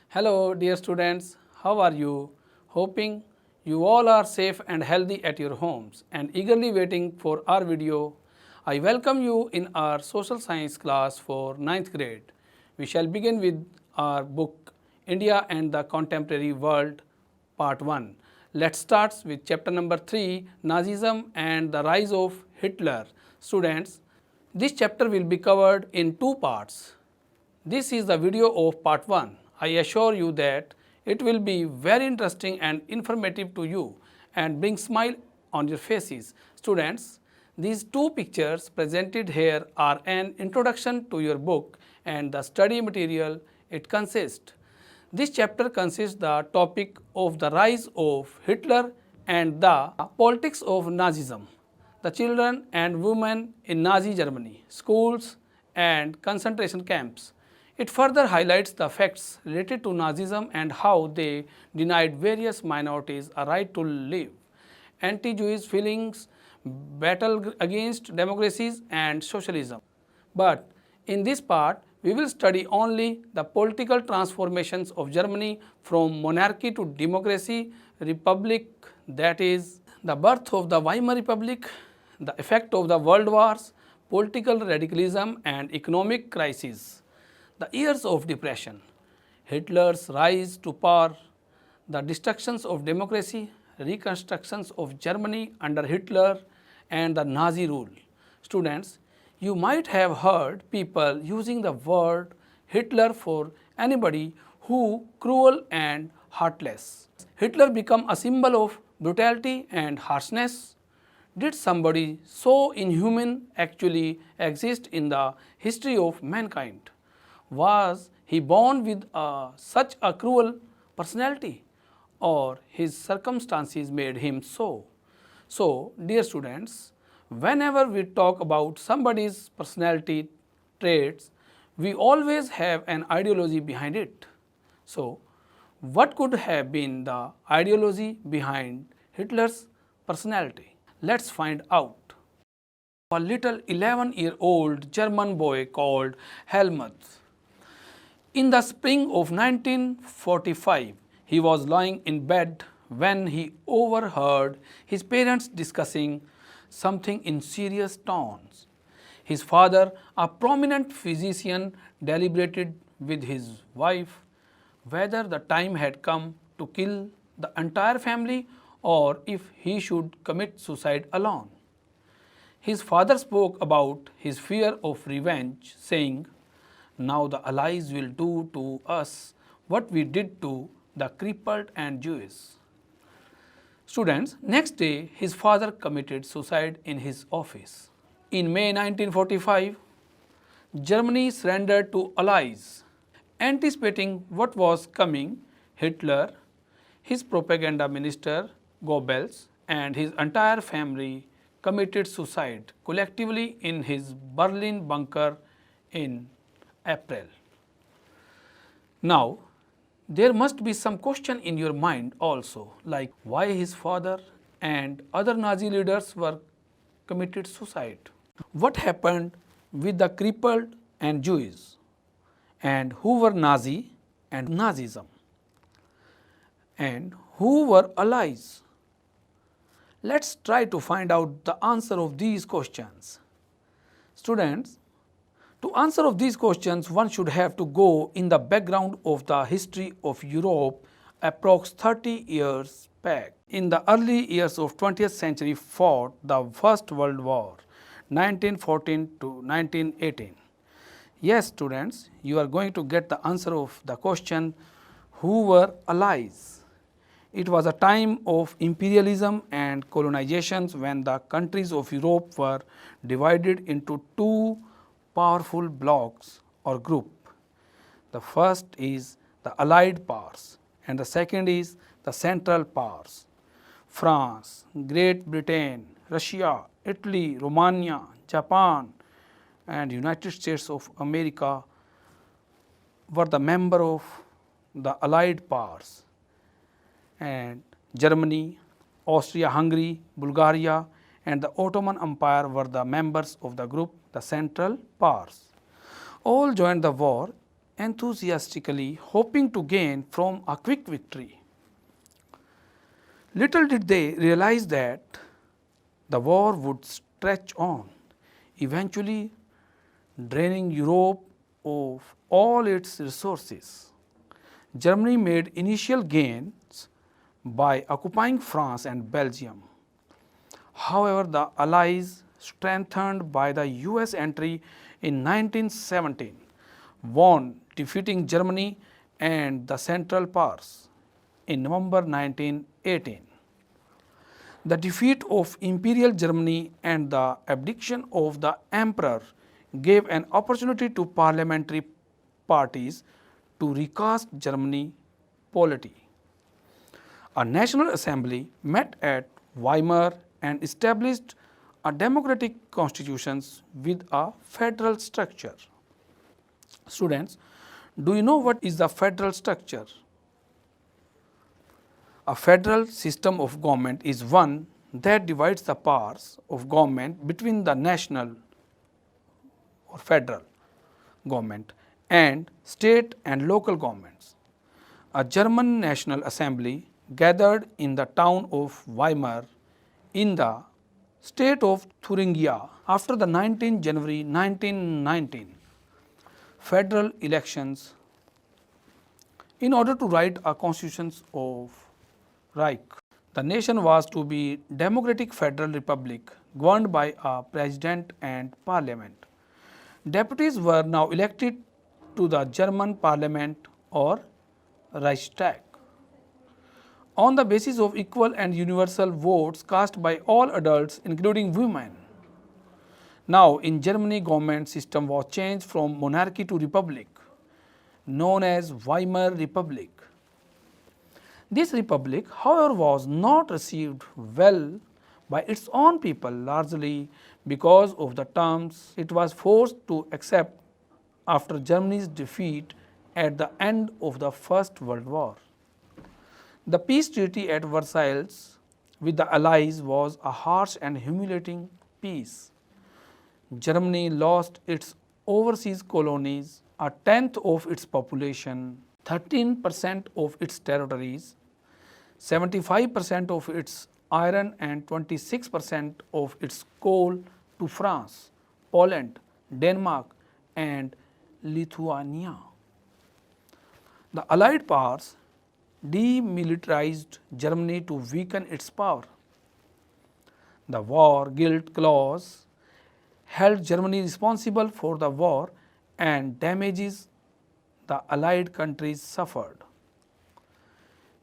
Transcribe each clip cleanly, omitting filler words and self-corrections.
Hello dear students, how are you? Hoping you all are safe and healthy at your homes and eagerly waiting for our video. I welcome you in our social science class for 9th grade. We shall begin with our book India and the Contemporary World Part 1. Let's start with chapter number 3, Nazism and the Rise of Hitler. Students, this chapter will be covered in two parts. This is the video of part 1. I assure you that it will be very interesting and informative to you and bring smile on your faces. Students, these two pictures presented here are an introduction to your book and the study material it consists. This chapter consists the topic of the rise of Hitler and the politics of Nazism, the children and women in Nazi Germany, schools and concentration camps. It further highlights the facts related to Nazism and how they denied various minorities a right to live, anti-Jewish feelings, battle against democracies and socialism. But in this part, we will study only the political transformations of Germany from monarchy to democracy, republic, that is, the birth of the Weimar Republic, the effect of the world wars, political radicalism and economic crises, the years of depression, Hitler's rise to power, the destructions of democracy, reconstructions of Germany under Hitler and the Nazi rule. Students, you might have heard people using the word Hitler for anybody who cruel and heartless. Hitler become a symbol of brutality and harshness. Did somebody so inhuman actually exist in the history of mankind? Was he born with such a cruel personality, or his circumstances made him so? So, dear students, whenever we talk about somebody's personality traits, we always have an ideology behind it. So, what could have been the ideology behind Hitler's personality? Let's find out. A little 11-year-old German boy called Helmut. In the spring of 1945, he was lying in bed when he overheard his parents discussing something in serious tones. His father, a prominent physician, deliberated with his wife whether the time had come to kill the entire family or if he should commit suicide alone. His father spoke about his fear of revenge, saying, "Now the Allies will do to us what we did to the crippled and Jewish." Students, next day his father committed suicide in his office. In May 1945, Germany surrendered to Allies. Anticipating what was coming, Hitler, his propaganda minister Goebbels, and his entire family committed suicide collectively in his Berlin bunker in April. Now, there must be some question in your mind also, like why his father and other Nazi leaders were committed suicide. What happened with the crippled and Jews, and who were Nazi and Nazism, and who were allies? Let's try to find out the answer of these questions. Students, to answer of these questions, one should have to go in the background of the history of Europe approx 30 years back. In the early years of 20th century fought the First World War, 1914 to 1918. Yes, students, you are going to get the answer of the question, who were allies? It was a time of imperialism and colonizations when the countries of Europe were divided into two powerful blocs or group. The first is the Allied powers and the second is the Central powers. France, Great Britain, Russia, Italy, Romania, Japan and United States of America were the member of the Allied powers, and Germany, Austria-Hungary, Bulgaria and the Ottoman Empire were the members of the group, the Central powers. All joined the war enthusiastically hoping to gain from a quick victory. Little did they realize that the war would stretch on, eventually draining Europe of all its resources. Germany made initial gains by occupying France and Belgium. However, the Allies, strengthened by the US entry in 1917, won, defeating Germany and the Central Powers in November 1918. The defeat of Imperial Germany and the abdication of the Emperor gave an opportunity to parliamentary parties to recast Germany polity. A National Assembly met at Weimar and established a democratic constitution with a federal structure. Students, do you know what is the federal structure? A federal system of government is one that divides the powers of government between the national or federal government and state and local governments. A German National Assembly gathered in the town of Weimar in the state of Thuringia after the 19 January 1919 federal elections in order to write a constitution of Reich. The nation was to be democratic federal republic governed by a president and parliament. Deputies were now elected to the German parliament or Reichstag on the basis of equal and universal votes cast by all adults including women. Now in Germany, government system was changed from monarchy to republic, known as Weimar Republic. This republic, however, was not received well by its own people, largely because of the terms it was forced to accept after Germany's defeat at the end of the First World War. The peace treaty at Versailles with the Allies was a harsh and humiliating peace. Germany lost its overseas colonies, a tenth of its population, 13% of its territories, 75% of its iron and 26% of its coal to France, Poland, Denmark and Lithuania. The Allied powers demilitarized Germany to weaken its power. The war guilt clause held Germany responsible for the war and damages the Allied countries suffered.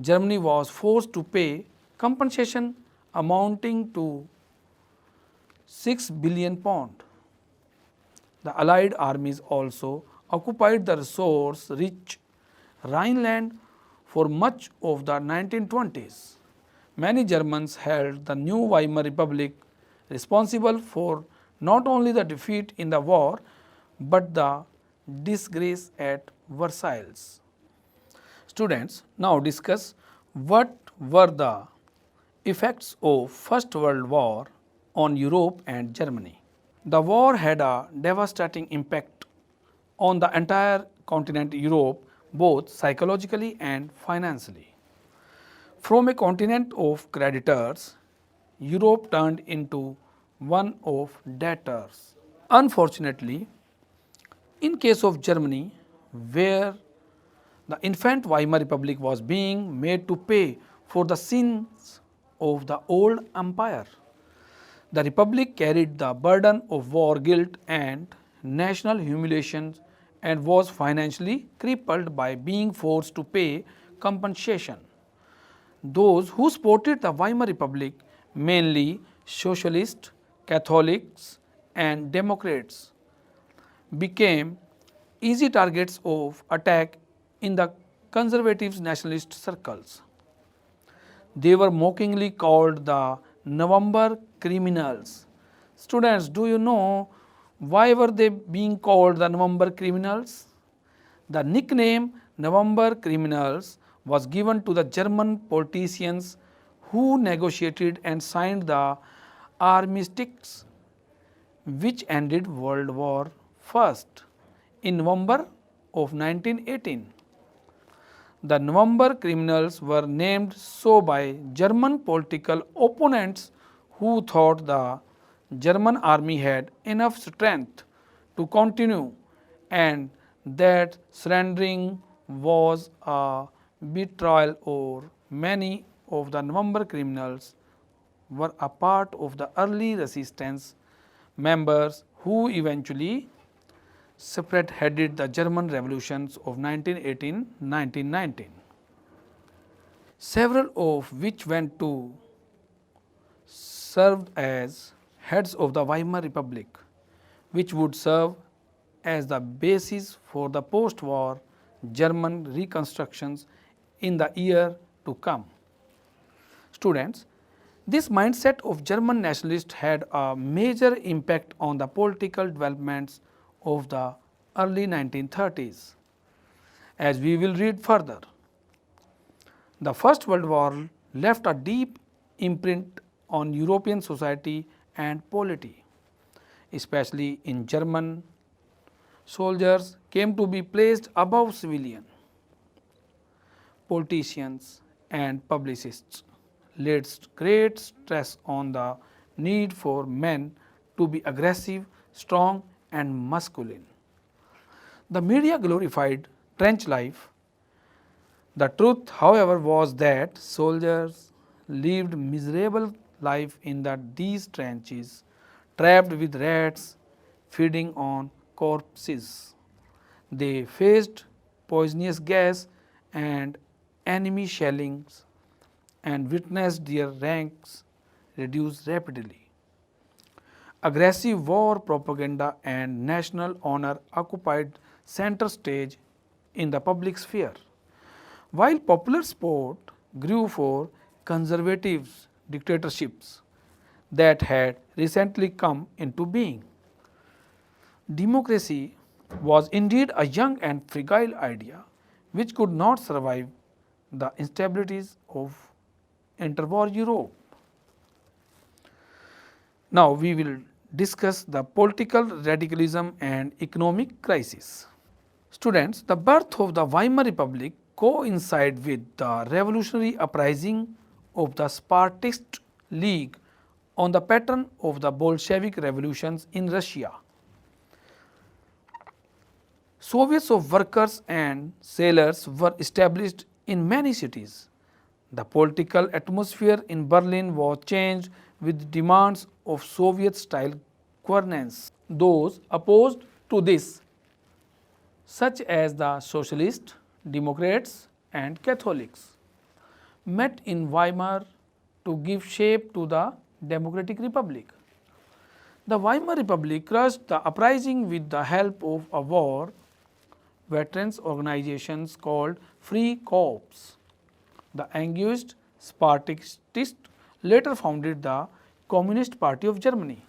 Germany was forced to pay compensation amounting to 6 billion pounds. The Allied armies also occupied the resource-rich Rhineland for much of the 1920s. Many Germans held the new Weimar Republic responsible for not only the defeat in the war but the disgrace at Versailles. Students, now discuss what were the effects of First World War on Europe and Germany. The war had a devastating impact on the entire continent Europe, both psychologically and financially. From a continent of creditors, Europe turned into one of debtors. Unfortunately, in case of Germany, where the infant Weimar Republic was being made to pay for the sins of the old empire, the Republic carried the burden of war guilt and national humiliation and was financially crippled by being forced to pay compensation. Those who supported the Weimar Republic, mainly socialists, Catholics and Democrats, became easy targets of attack in the conservative nationalist circles. They were mockingly called the November criminals. Students, do you know why were they being called the November criminals? The nickname November criminals was given to the German politicians who negotiated and signed the armistice which ended World War I in November of 1918. The November criminals were named so by German political opponents who thought the German army had enough strength to continue and that surrendering was a betrayal, or many of the November criminals were a part of the early resistance members who eventually spearheaded the German revolutions of 1918-1919, several of which went to serve as heads of the Weimar Republic, which would serve as the basis for the post-war German reconstructions in the year to come. Students, this mindset of German nationalists had a major impact on the political developments of the early 1930s. As we will read further, the First World War left a deep imprint on European society and polity, especially in German. Soldiers came to be placed above civilian politicians and publicists, laid great stress on the need for men to be aggressive, strong and masculine. The media glorified trench life. The truth, however, was that soldiers lived miserable life in these trenches, trapped with rats, feeding on corpses. They faced poisonous gas and enemy shellings and witnessed their ranks reduce rapidly. Aggressive war propaganda and national honor occupied center stage in the public sphere, while popular support grew for conservative dictatorships that had recently come into being. Democracy was indeed a young and fragile idea which could not survive the instabilities of interwar Europe. Now we will discuss the political radicalism and economic crisis. Students, the birth of the Weimar Republic coincided with the revolutionary uprising of the Spartist League on the pattern of the Bolshevik revolutions in Russia. Soviets of workers and sailors were established in many cities. The political atmosphere in Berlin was changed with demands of Soviet-style governance. Those opposed to this, such as the Socialists, Democrats and Catholics, met in Weimar to give shape to the Democratic Republic. The Weimar Republic crushed the uprising with the help of a war veterans organizations called Free Corps. The anguished Spartacist later founded the Communist Party of Germany.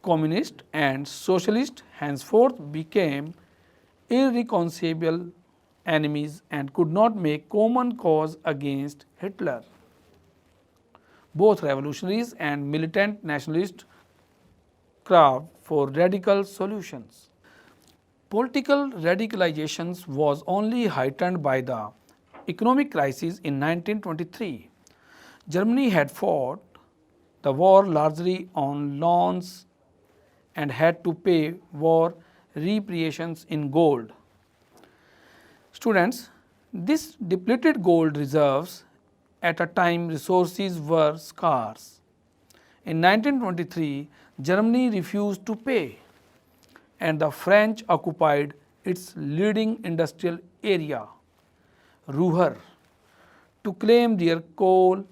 Communist and Socialist henceforth became irreconcilable enemies and could not make common cause against Hitler. Both revolutionaries and militant nationalists craved for radical solutions. Political radicalization was only heightened by the economic crisis in 1923. Germany had fought the war largely on loans and had to pay war reparations in gold. Students, this depleted gold reserves at a time resources were scarce. In 1923, Germany refused to pay and the French occupied its leading industrial area, Ruhr, to claim their coal.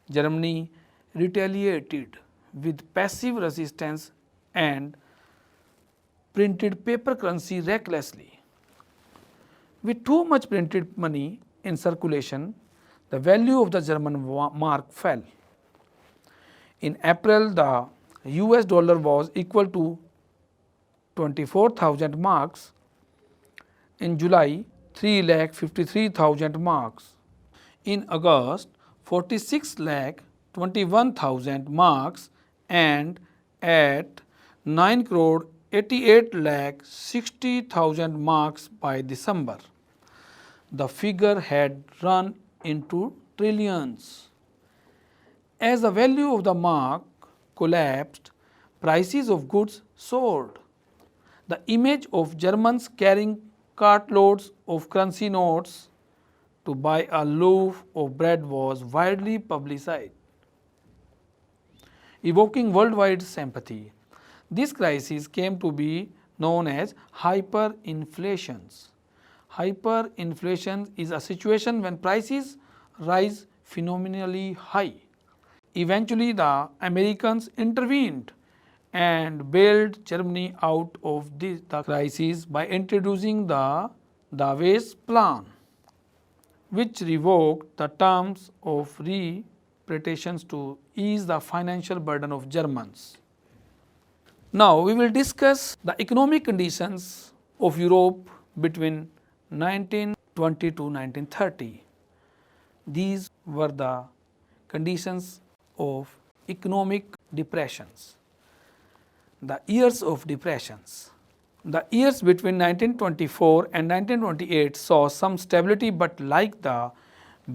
Germany retaliated with passive resistance and printed paper currency recklessly. With too much printed money in circulation, the value of the German mark fell. In April, the US dollar was equal to 24,000 marks. In July, 3,53,000 marks. In August, 46,21,000 marks, and at 9 crore 88 lakh 60,000 marks by December. The figure had run into trillions. As the value of the mark collapsed, prices of goods soared. The image of Germans carrying cartloads of currency notes to buy a loaf of bread was widely publicized, evoking worldwide sympathy. This crisis came to be known as hyperinflations. Hyperinflation is a situation when prices rise phenomenally high. Eventually, the Americans intervened and bailed Germany out of the crisis by introducing the Davos Plan, which revoked the terms of reparations to ease the financial burden of Germans. Now, we will discuss the economic conditions of Europe between 1920 to 1930. These were the conditions of economic depressions. The years of depressions. The years between 1924 and 1928 saw some stability, but like the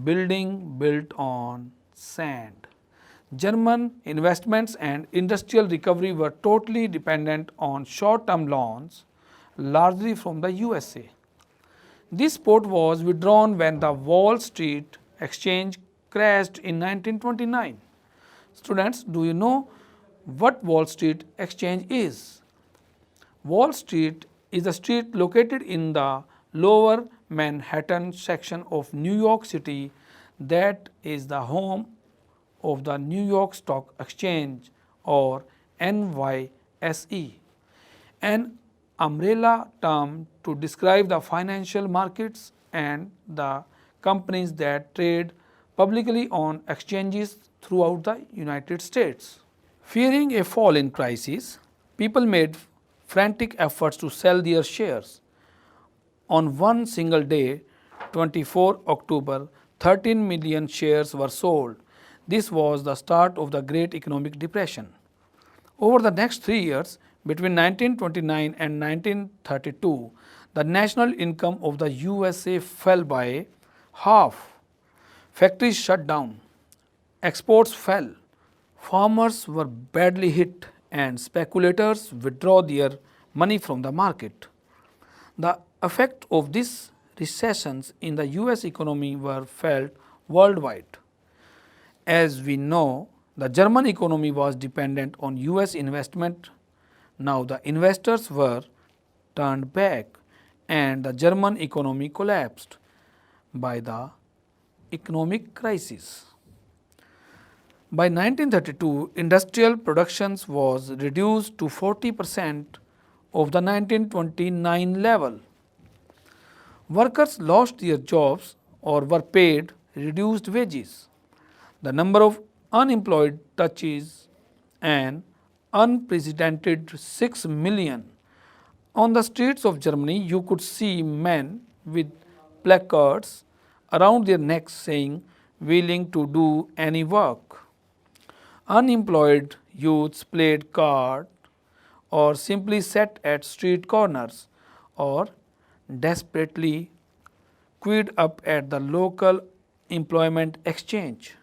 building built on sand. German investments and industrial recovery were totally dependent on short-term loans, largely from the USA. This support was withdrawn when the Wall Street exchange crashed in 1929. Students, do you know what Wall Street exchange is? Wall Street is a street located in the lower Manhattan section of New York City that is the home of the New York Stock Exchange, or NYSE, an umbrella term to describe the financial markets and the companies that trade publicly on exchanges throughout the United States. Fearing a fall in prices, people made frantic efforts to sell their shares. On one single day, 24 October, 13 million shares were sold. This was the start of the Great Economic Depression. Over the next 3 years, between 1929 and 1932, the national income of the USA fell by half. Factories shut down, exports fell, farmers were badly hit, and speculators withdraw their money from the market. The effect of these recessions in the US economy were felt worldwide. As we know, the German economy was dependent on US investment. Now the investors were turned back and the German economy collapsed by the economic crisis. By 1932, industrial production was reduced to 40% of the 1929 level. Workers lost their jobs or were paid reduced wages. The number of unemployed touches an unprecedented 6 million. On the streets of Germany, you could see men with placards around their necks saying, "Willing to do any work." Unemployed youths played cards or simply sat at street corners or desperately queued up at the local employment exchange.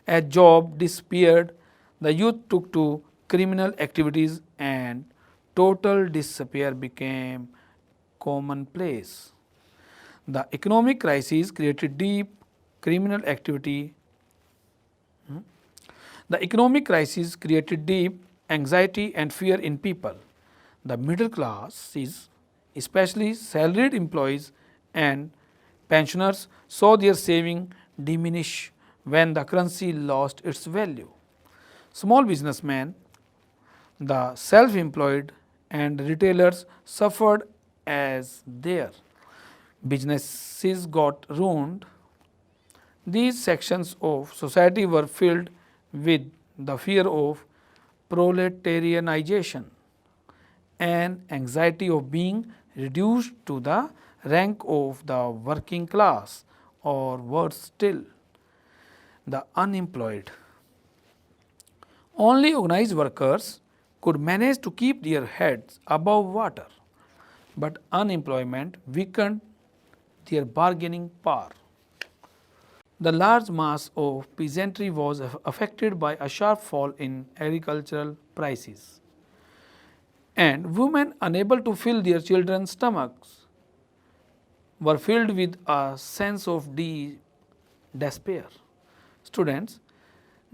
As job disappeared, the youth took to criminal activities and total despair became commonplace. The economic crisis created deep criminal activity. The economic crisis created deep anxiety and fear in people. The middle classes, especially salaried employees and pensioners, saw their saving diminish when the currency lost its value. Small businessmen, the self-employed and retailers suffered as their businesses got ruined. These sections of society were filled with the fear of proletarianization and anxiety of being reduced to the rank of the working class, or worse still, the unemployed. Only organized workers could manage to keep their heads above water, but unemployment weakened their bargaining power. The large mass of peasantry was affected by a sharp fall in agricultural prices, and women unable to fill their children's stomachs were filled with a sense of despair. Students,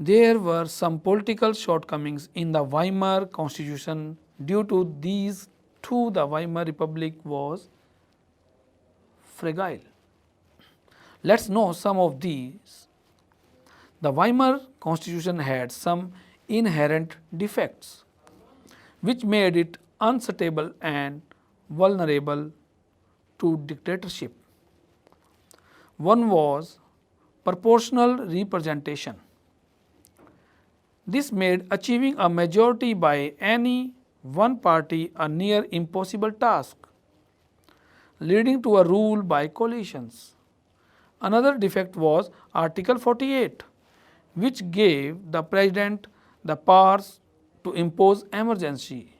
there were some political shortcomings in the Weimar Constitution. Due to these two, the Weimar Republic was fragile. Let's know some of these. The Weimar Constitution had some inherent defects which made it unstable and vulnerable to dictatorship. One was proportional representation. This made achieving a majority by any one party a near impossible task, leading to a rule by coalitions. Another defect was Article 48, which gave the President the powers to impose emergency,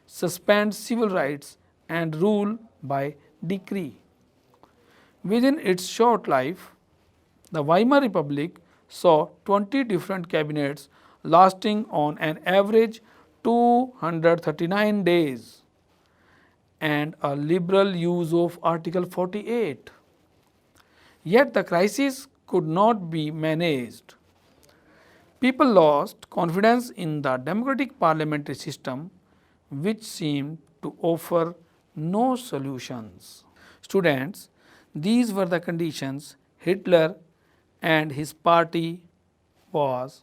suspend civil rights, and rule by decree. Within its short life, the Weimar Republic saw 20 different cabinets lasting on an average 239 days and a liberal use of Article 48. Yet the crisis could not be managed. People lost confidence in the democratic parliamentary system, which seemed to offer no solutions. Students, these were the conditions Hitler and his party was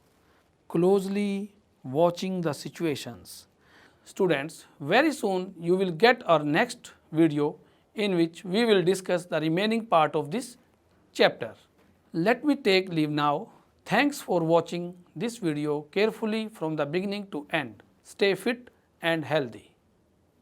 closely watching the situations. Students, very soon you will get our next video in which we will discuss the remaining part of this chapter. Let me take leave now. Thanks for watching this video carefully from the beginning to end. Stay fit and healthy.